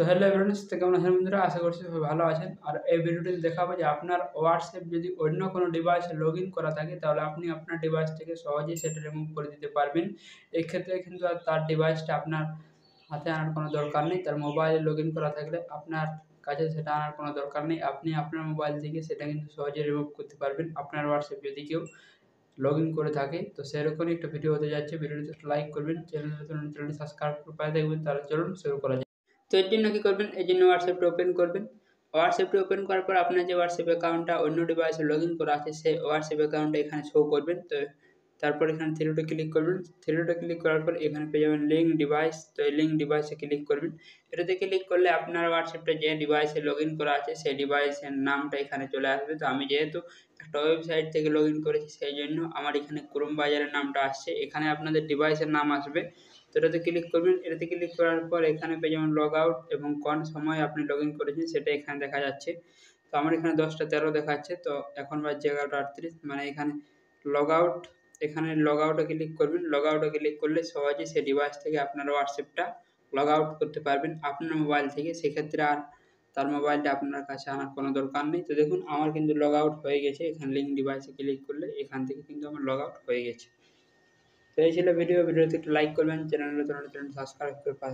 তো hello everyone, তো কেমন আছেন বন্ধুরা? আশা করছি সবাই ভালো আছেন। আর এই ভিডিওটিতে দেখাবো যে আপনার হোয়াটসঅ্যাপ যদি অন্য কোনো ডিভাইসে লগইন করা থাকে তাহলে আপনি আপনার ডিভাইস থেকে সহজেই সেটা রিমুভ করে দিতে পারবেন। এক্ষেত্রে কিন্তু আর তার ডিভাইসটা আপনার হাতে আনার কোনো দরকার নেই। তার মোবাইলে লগইন করা থাকলে আপনার কাছে সেটা আনার কোনো দরকার নেই। আপনি আপনার মোবাইল থেকে সেটা কিন্তু সহজেই রিমুভ করতে পারবেন আপনার হোয়াটসঅ্যাপ যদি কেউ লগইন করে থাকে। তো সেরকমই একটা ভিডিও হতে যাচ্ছে। ভিডিওটিতে একটা লাইক করবেন, চ্যানেলটি সাবস্ক্রাইব করে পাশে থাকবেন। তাহলে চলুন শুরু করা যাক। তো এর জন্য কী করবেন, এর জন্য হোয়াটসঅ্যাপটা ওপেন করবেন। হোয়াটসঅ্যাপটা ওপেন করার পর আপনার যে হোয়াটসঅ্যাপ অ্যাকাউন্টটা অন্য ডিভাইসে লগইন করা আছে সেই হোয়াটসঅ্যাপ অ্যাকাউন্টটা এখানে শো করবেন। তো তারপর এখানে থ্রি ডটে ক্লিক করবেন। থ্রি ডটে ক্লিক করার পর এখানে পেয়ে যাবেন লিঙ্ক ডিভাইস। তো এই লিঙ্ক ডিভাইসে ক্লিক করবেন। এটাতে ক্লিক করলে আপনার হোয়াটসঅ্যাপটা যে ডিভাইসে লগইন করা আছে সেই ডিভাইসের নামটা এখানে চলে আসবে। তো আমি যেহেতু একটা ওয়েবসাইট থেকে লগইন করেছি সেই জন্য আমার এখানে ক্রোম ব্রাউজারের নামটা আসছে। এখানে আপনাদের ডিভাইসের নাম আসবে। তো এটাতে ক্লিক করবেন। এটাতে ক্লিক করার পর এখানে পেয়ে যাবেন লগ আউট এবং কোন সময় আপনি লগইন করেছেন সেটা এখানে দেখা যাচ্ছে। তো আমার এখানে 10টা 13 দেখাচ্ছে। তো এখন বাজছে 11টা 38, মানে এখানে লগ আউট, এখানে লগ আউটে ক্লিক করবেন। লগ আউটে ক্লিক করলে সহজেই সেই ডিভাইস থেকে আপনার হোয়াটসঅ্যাপটা লগ আউট করতে পারবেন আপনার মোবাইল থেকে। সেক্ষেত্রে আর তার মোবাইলটা আপনার কাছে আনার কোনো দরকার নেই। তো দেখুন আমার কিন্তু লগ আউট হয়ে গেছে। এখানে লিঙ্ক ডিভাইসে ক্লিক করলে এখান থেকে কিন্তু আমার লগ আউট হয়ে গেছে। তো এই ছিল ভিডিওতে একটু লাইক করবেন, চ্যানেলটি সাবস্ক্রাইব করে পাশে